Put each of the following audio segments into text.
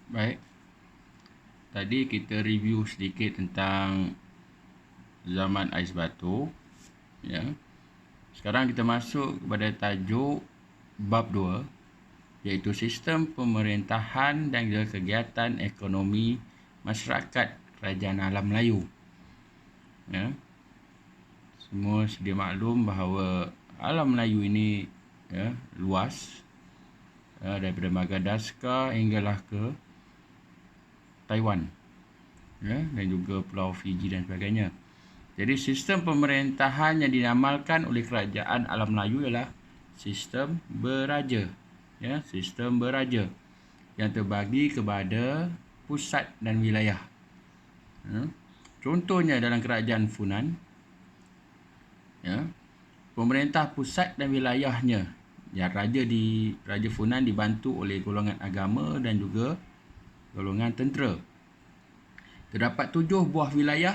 Baik, tadi kita review sedikit tentang zaman ais batu, ya. Sekarang kita masuk kepada tajuk bab 2, iaitu sistem pemerintahan dan juga kegiatan ekonomi masyarakat Kerajaan Alam Melayu. Ya. Semua sedia maklum bahawa Alam Melayu ini luas, daripada Madagascar hinggalah ke Taiwan, dan juga Pulau Fiji dan sebagainya. Jadi sistem pemerintahan yang dinamalkan oleh Kerajaan Alam Melayu ialah sistem beraja, sistem beraja yang terbagi kepada pusat dan wilayah. Contohnya dalam Kerajaan Funan, pemerintah pusat dan wilayahnya, Raja Funan dibantu oleh golongan agama dan juga golongan tentera. Terdapat 7 buah wilayah.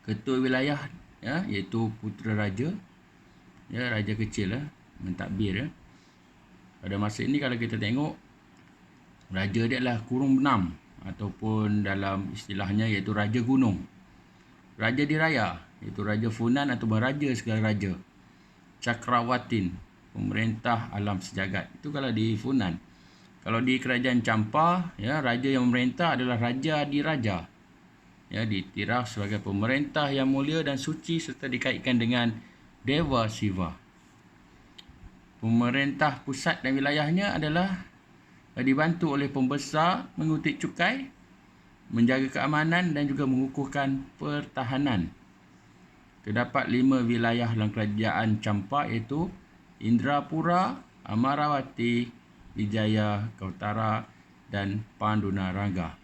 Ketua wilayah, iaitu putera raja, raja kecil, mentadbir. Pada masa ini kalau kita tengok, raja dia adalah kurung benam, ataupun dalam istilahnya iaitu raja gunung. Raja diraya, iaitu Raja Funan atau raja segala raja. Cakrawatin, pemerintah alam sejagat. Itu kalau di Funan. Kalau di Kerajaan Champa, raja yang memerintah adalah Raja Diraja. Diiktiraf sebagai pemerintah yang mulia dan suci serta dikaitkan dengan Dewa Siva. Pemerintah pusat dan wilayahnya adalah dibantu oleh pembesar mengutip cukai, menjaga keamanan dan juga mengukuhkan pertahanan. Terdapat 5 wilayah dalam Kerajaan Champa iaitu Indrapura, Amarawati, Wijaya, Kautara dan Panduranga.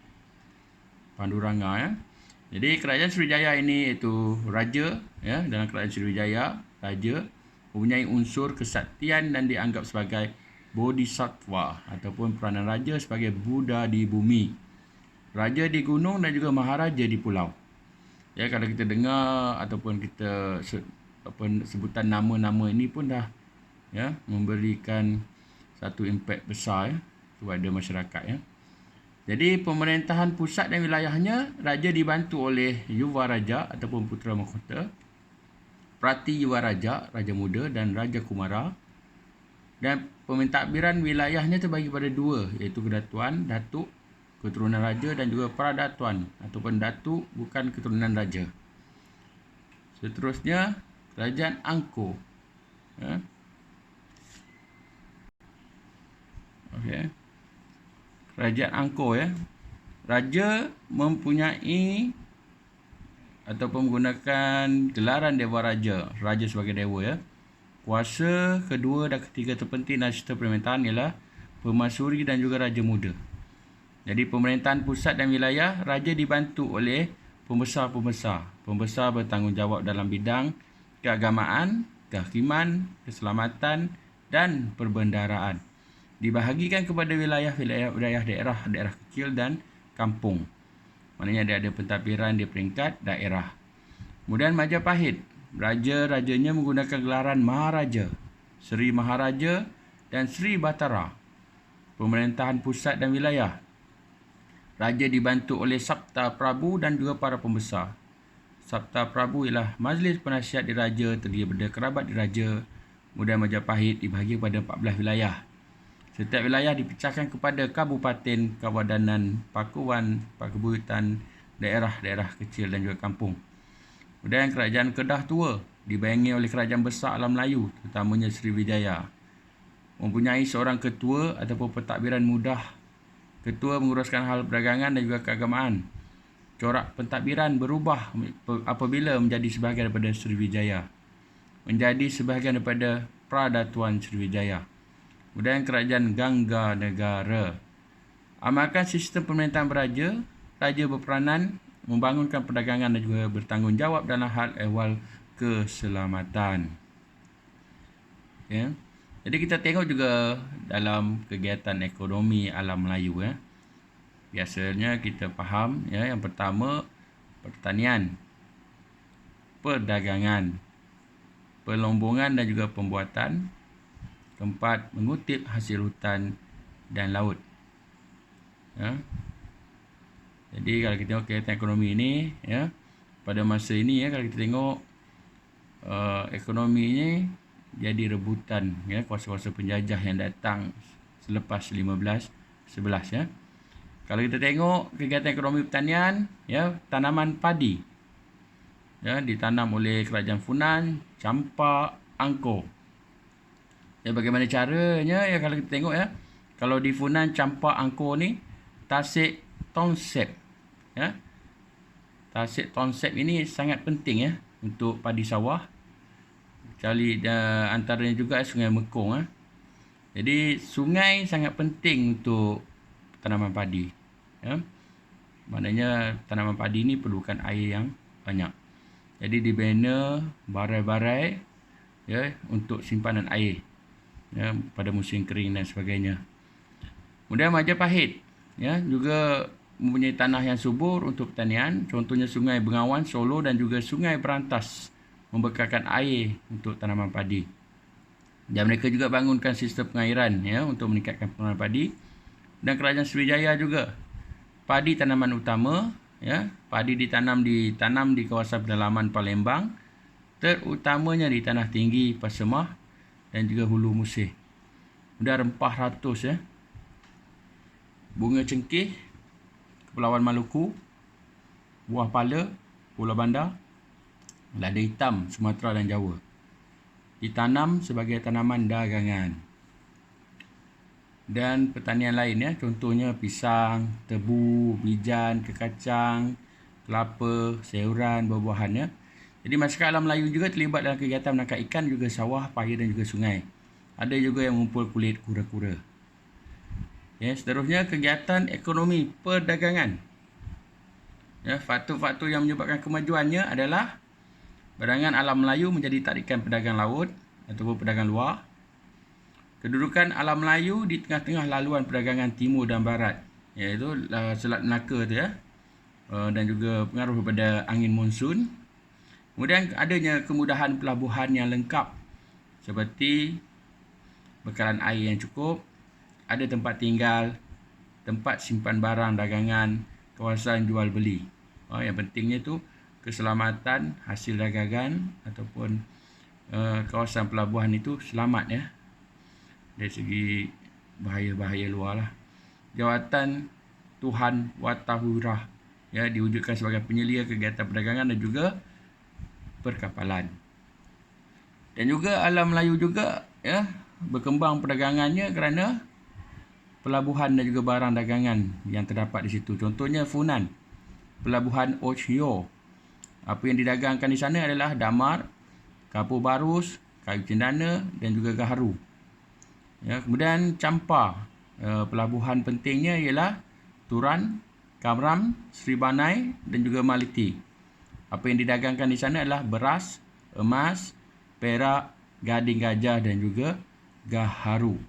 Jadi Kerajaan Sriwijaya ini iaitu raja, dalam Kerajaan Sriwijaya, raja mempunyai unsur kesaktian dan dianggap sebagai bodhisattva ataupun peranan raja sebagai Buddha di bumi. Raja di gunung dan juga maharaja di pulau. Kalau kita dengar ataupun kita sebutan nama-nama ini pun dah memberikan satu impak besar kepada masyarakat. Jadi pemerintahan pusat dan wilayahnya, raja dibantu oleh Yuva Raja ataupun putera mahkota, Prati Yuva Raja, raja muda, dan Raja Kumara. Dan pementadbiran wilayahnya terbagi pada 2, iaitu kedatuan, datuk, keturunan raja, dan juga pradatuan ataupun datuk bukan keturunan raja. Seterusnya, Kerajaan Angkor. Kerajaan Angkor, raja mempunyai ataupun menggunakan gelaran Dewa Raja, raja sebagai dewa. Kuasa kedua dan ketiga terpenting dalam sistem pemerintahan ialah Permaisuri dan juga Raja Muda. Jadi pemerintahan pusat dan wilayah, raja dibantu oleh pembesar-pembesar. Pembesar bertanggungjawab dalam bidang keagamaan, kehakiman, keselamatan dan perbendaharaan. Dibahagikan kepada wilayah daerah kecil dan kampung. Maknanya dia ada pentadbiran di peringkat daerah. Kemudian Majapahit, rajanya menggunakan gelaran Maharaja, Sri Maharaja dan Sri Batara. Pemerintahan pusat dan wilayah, raja dibantu oleh Sabta Prabu dan juga para pembesar. Sabta Prabu ialah majlis penasihat diraja, terdiri daripada kerabat diraja. Kemudian Majapahit dibahagi kepada 14 wilayah. Setiap wilayah dipecahkan kepada kabupaten, kawadanan, pakuan, pakebuyutan, daerah-daerah kecil dan juga kampung. Kemudian Kerajaan Kedah Tua dibayangi oleh kerajaan besar Alam Melayu, terutamanya Sriwijaya. Mempunyai seorang ketua ataupun pentadbiran mudah. Ketua menguruskan hal perdagangan dan juga keagamaan. Corak pentadbiran berubah apabila menjadi sebahagian daripada Sriwijaya, menjadi sebahagian daripada Pradatuan Sriwijaya. Kemudian Kerajaan Gangga Negara. Amalkan sistem pemerintahan beraja. Raja berperanan membangunkan perdagangan dan juga bertanggungjawab dalam hal ehwal keselamatan. Jadi kita tengok juga dalam kegiatan ekonomi Alam Melayu. Biasanya kita faham, yang pertama pertanian, perdagangan, pelombongan dan juga pembuatan. Keempat, mengutip hasil hutan dan laut. Ya. Jadi kalau kita tengok kegiatan ekonomi ini, ya, pada masa ini, ya, kalau kita tengok ekonomi ini jadi rebutan, ya, kuasa-kuasa penjajah yang datang selepas 1511, ya. Kalau kita tengok kegiatan ekonomi pertanian, ya, tanaman padi, ya, ditanam oleh kerajaan Funan, campak, angkor. Ya, bagaimana caranya, ya, kalau kita tengok, ya, kalau di Funan, campak, angkor ni tasik tonsep, ya. Tasik tonsep ini sangat penting, ya, untuk padi sawah. Kecuali antaranya juga Sungai Mekong, ya. Jadi sungai sangat penting untuk tanaman padi, ya. Maknanya tanaman padi ini perlukan air yang banyak. Jadi dibina barai-barai, ya, untuk simpanan air, ya, pada musim kering dan sebagainya. Kemudian Majapahit, ya, juga mempunyai tanah yang subur untuk pertanian. Contohnya Sungai Bengawan, Solo dan juga Sungai Berantas membekalkan air untuk tanaman padi. Dan mereka juga bangunkan sistem pengairan, ya, untuk meningkatkan pengeluaran padi. Dan Kerajaan Sriwijaya juga, padi tanaman utama, ya. Padi ditanam di kawasan pedalaman Palembang, terutamanya di tanah tinggi Pasemah dan juga Hulu Musih. Kemudian rempah ratus, ya. Bunga cengkeh, Kepulauan Maluku, buah pala, Pulau Bandar, lada hitam, Sumatera dan Jawa. Ditanam sebagai tanaman dagangan. Dan pertanian lain, ya, contohnya pisang, tebu, bijan, kekacang, kelapa, sayuran, buah-buahan, ya. Jadi masyarakat alam Melayu juga terlibat dalam kegiatan menangkap ikan, juga sawah, paya dan juga sungai. Ada juga yang mengumpul kulit kura-kura. Ya, seterusnya kegiatan ekonomi perdagangan. Ya, faktor-faktor yang menyebabkan kemajuannya adalah barangan alam Melayu menjadi tarikan pedagang laut ataupun pedagang luar. Kedudukan alam Melayu di tengah-tengah laluan perdagangan timur dan barat, iaitu Selat Melaka tu, ya. Dan juga pengaruh daripada angin monsun. Kemudian adanya kemudahan pelabuhan yang lengkap seperti bekalan air yang cukup, ada tempat tinggal, tempat simpan barang dagangan, kawasan jual beli. Yang pentingnya tu keselamatan hasil dagangan ataupun kawasan pelabuhan itu selamat, ya, dari segi bahaya-bahaya luar lah. Jawatan Tuhan Watahurah, ya, diwujudkan sebagai penyelia kegiatan perdagangan dan juga perkapalan. Dan juga alam Melayu juga, ya, berkembang perdagangannya kerana pelabuhan dan juga barang dagangan yang terdapat di situ. Contohnya Funan, pelabuhan Ochio. Apa yang didagangkan di sana adalah damar, kapur barus, kayu cendana dan juga gaharu. Ya, kemudian Champa, pelabuhan pentingnya ialah Turan, Kamram, Sribanai dan juga Maliti. Apa yang didagangkan di sana adalah beras, emas, perak, gading gajah dan juga gaharu.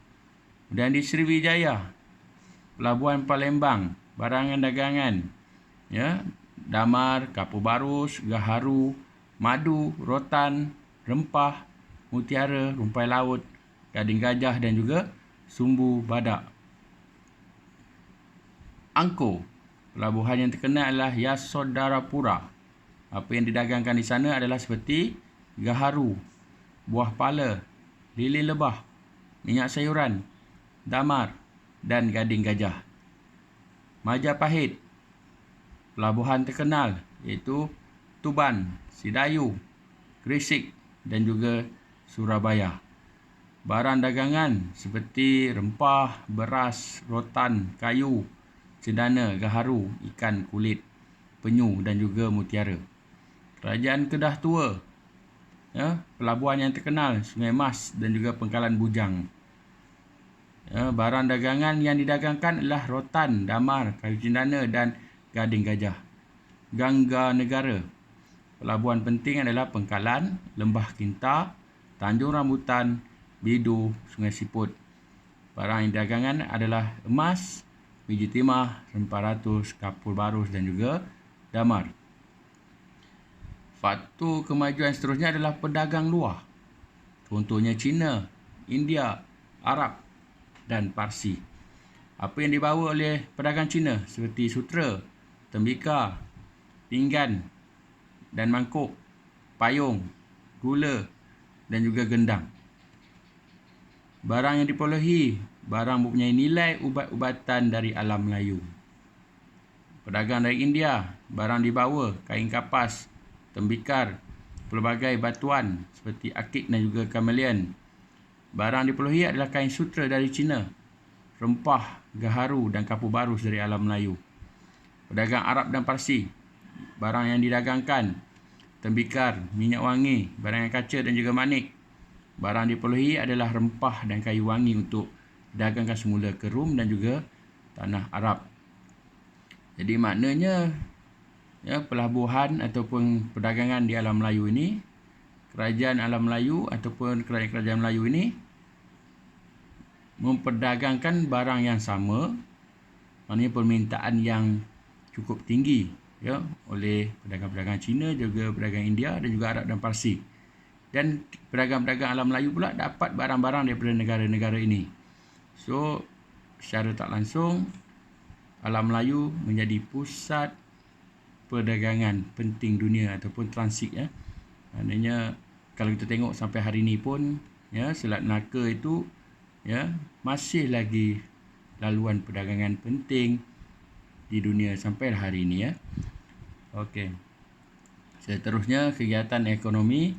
Dan di Sriwijaya, pelabuhan Palembang, barangan dagangan, ya, damar, kapur barus, gaharu, madu, rotan, rempah, mutiara, rumpai laut, gading gajah dan juga sumbu badak. Angkor, pelabuhan yang terkenal adalah Yasodarapura. Apa yang didagangkan di sana adalah seperti gaharu, buah pala, lilin lebah, minyak sayuran, damar dan gading gajah. Majapahit, pelabuhan terkenal iaitu Tuban, Sidayu, Gresik dan juga Surabaya. Barang dagangan seperti rempah, beras, rotan, kayu, cendana, gaharu, ikan kulit, penyu dan juga mutiara. Kerajaan Kedah Tua, ya, pelabuhan yang terkenal Sungai Mas dan juga Pangkalan Bujang. Ya, barang dagangan yang didagangkan adalah rotan, damar, kayu cendana dan gading gajah. Gangga Negara, pelabuhan penting adalah Pangkalan, Lembah Kinta, Tanjung Rambutan, Bidu, Sungai Siput. Barang yang dagangan adalah emas, biji timah, rempah ratus, kapur barus dan juga damar. Faktor kemajuan seterusnya adalah pedagang luar. Contohnya China, India, Arab dan Parsi. Apa yang dibawa oleh pedagang Cina seperti sutera, tembikar, pinggan dan mangkuk, payung, gula dan juga gendang. Barang yang diperolehi, barang mempunyai nilai ubat-ubatan dari alam Melayu. Pedagang dari India, barang dibawa kain kapas, tembikar, pelbagai batuan seperti akik dan juga kamelian. Barang diperolehi adalah kain sutera dari Cina, rempah, gaharu dan kapur barus dari alam Melayu. Pedagang Arab dan Parsi, barang yang didagangkan, tembikar, minyak wangi, barang yang kaca dan juga manik. Barang diperolehi adalah rempah dan kayu wangi untuk dagangkan semula ke Rom dan juga tanah Arab. Jadi maknanya pelabuhan ataupun perdagangan di alam Melayu ini, kerajaan alam Melayu ataupun kerajaan Melayu ini memperdagangkan barang yang sama, maknanya permintaan yang cukup tinggi oleh pedagang-pedagang Cina, juga pedagang India dan juga Arab dan Parsi. Dan pedagang-pedagang alam Melayu pula dapat barang-barang daripada negara-negara ini. So, secara tak langsung, alam Melayu menjadi pusat perdagangan penting dunia ataupun transit. Maknanya, kalau kita tengok sampai hari ini pun, Selat Melaka itu masih lagi laluan perdagangan penting di dunia sampai hari ini. Okey. Seterusnya, kegiatan ekonomi,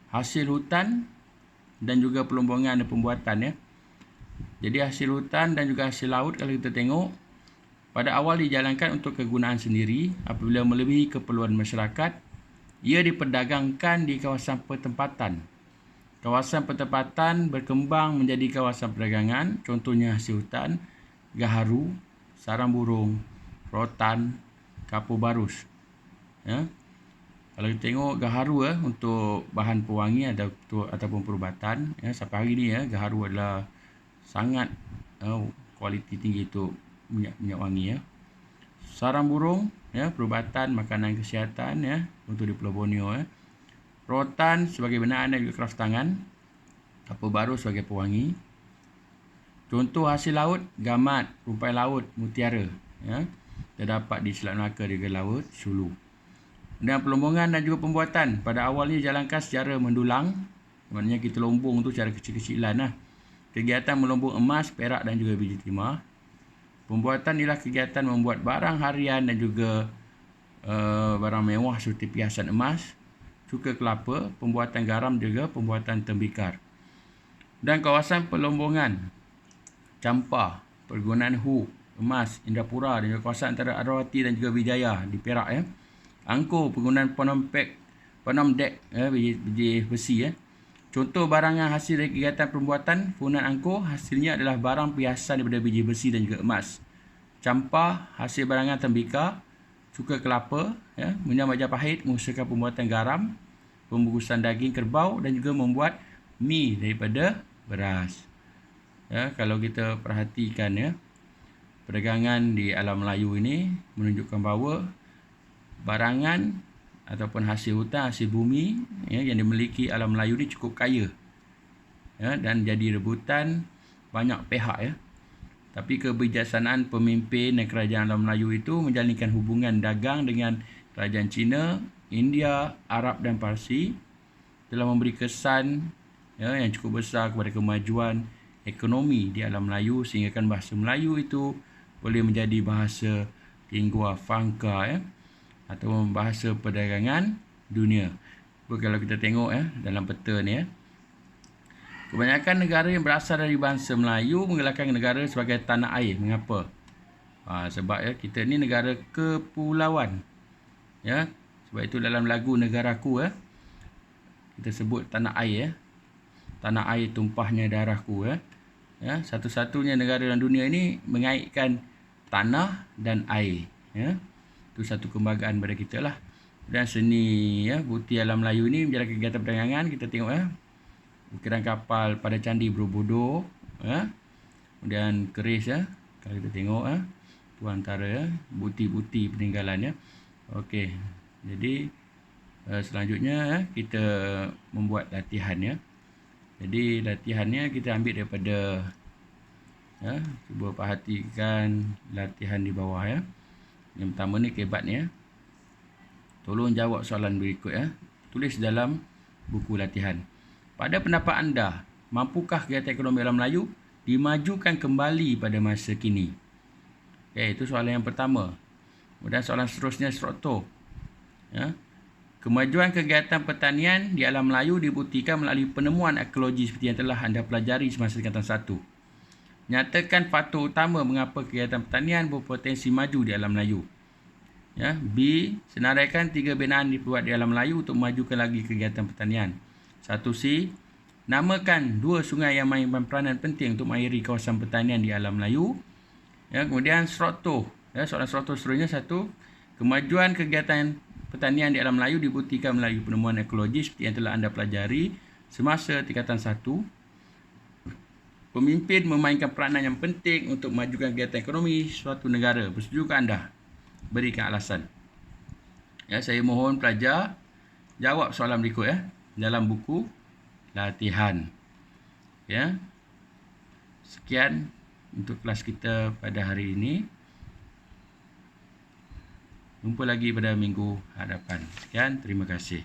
hasil hutan dan juga pelombongan dan pembuatan. Jadi hasil hutan dan juga hasil laut kalau kita tengok, pada awal dijalankan untuk kegunaan sendiri. Apabila melebihi keperluan masyarakat, ia diperdagangkan di kawasan pertempatan. Kawasan pertempatan berkembang menjadi kawasan perdagangan, contohnya hasil hutan, gaharu, sarang burung, rotan, kapur barus. Kalau kita tengok gaharu untuk bahan pewangi ataupun perubatan, sampai hari ini gaharu adalah sangat kualiti tinggi untuk minyak wangi. Sarang burung, perubatan, makanan kesihatan untuk di Pulau Borneo. Rotan sebagai benaan dan juga kraft tangan. Kapur barus sebagai pewangi. Contoh hasil laut, gamat, rumpai laut, mutiara. Terdapat di Selat Melaka dan juga Laut Sulu. Dan pelombongan dan juga pembuatan pada awalnya dijalankan secara mendulang, maknanya kita lombong tu secara kecil-kecilan. Kegiatan melombong emas, perak dan juga biji timah. Pembuatan ialah kegiatan membuat barang harian dan juga barang mewah seperti perhiasan emas, cuka kelapa, pembuatan garam juga pembuatan tembikar. Dan kawasan pelombongan, Campar, pergunaan Hu, emas, Indrapura dan juga kawasan antara Adrawati dan juga Wijaya di Perak. Angkor, penggunaan Phnom Dek, biji besi. Contoh barangan hasil dari kegiatan pembuatan penggunaan angkor, hasilnya adalah barang perhiasan daripada biji besi dan juga emas. Campar, hasil barangan tembikar, cuka kelapa, minyak Majapahit mengusahakan pembuatan garam, pembungkusan daging kerbau dan juga membuat mi daripada beras. Kalau kita perhatikan perdagangan di alam Melayu ini menunjukkan bahawa barangan ataupun hasil hutan, hasil bumi yang dimiliki alam Melayu ni cukup kaya dan jadi rebutan banyak pihak. Tapi kebijaksanaan pemimpin dan kerajaan alam Melayu itu menjalinkan hubungan dagang dengan kerajaan Cina, India, Arab dan Parsi telah memberi kesan yang cukup besar kepada kemajuan ekonomi di alam Melayu, sehingga bahasa Melayu itu boleh menjadi bahasa lingua franca atau bahasa perdagangan dunia. Kalau kita tengok dalam peta ni, kebanyakan negara yang berasal dari bangsa Melayu menggelarkan negara sebagai tanah air. Mengapa? Sebab kita ni negara kepulauan. Sebab itu dalam lagu Negaraku kita sebut tanah air. Tanah air tumpahnya darahku. Satu-satunya negara dalam dunia ini mengaitkan tanah dan air. Itu satu kebanggaan pada kita lah. Dan seni bukti alam Melayu ni menjalankan kegiatan perdagangan. Kita tengok ukiran kapal pada Candi Borobudur, kemudian keris kalau kita tengok tu antara bukti-bukti peninggalan. Okey, jadi selanjutnya kita membuat latihan. Jadi latihannya kita ambil daripada Ya, cuba perhatikan latihan di bawah ya. Yang pertama ni kebat ni ya. Tolong jawab soalan berikut ya. Tulis dalam buku latihan. Pada pendapat anda, mampukah kegiatan ekonomi dalam Melayu dimajukan kembali pada masa kini? Okey, itu soalan yang pertama. Kemudian soalan seterusnya struktur. Ya. Kemajuan kegiatan pertanian di alam Melayu dibuktikan melalui penemuan arkeologi seperti yang telah anda pelajari semasa tingkatan 1. Nyatakan faktor utama mengapa kegiatan pertanian berpotensi maju di alam Melayu. Ya, B. Senaraikan 3 binaan dibuat di alam Melayu untuk memajukan lagi kegiatan pertanian. 1C. Namakan 2 sungai yang mainkan peranan penting untuk mengairi kawasan pertanian di alam Melayu. Ya, kemudian struktur. Ya, soalan struktur seterusnya 1. Kemajuan kegiatan pertanian di alam Melayu dibuktikan melalui penemuan arkeologi seperti yang telah anda pelajari semasa tingkatan 1. Pemimpin memainkan peranan yang penting untuk memajukan kegiatan ekonomi suatu negara. Bersejukah anda? Berikan alasan. Ya, saya mohon pelajar jawab soalan berikut ya dalam buku latihan. Ya. Sekian untuk kelas kita pada hari ini. Jumpa lagi pada minggu hadapan. Sekian, terima kasih.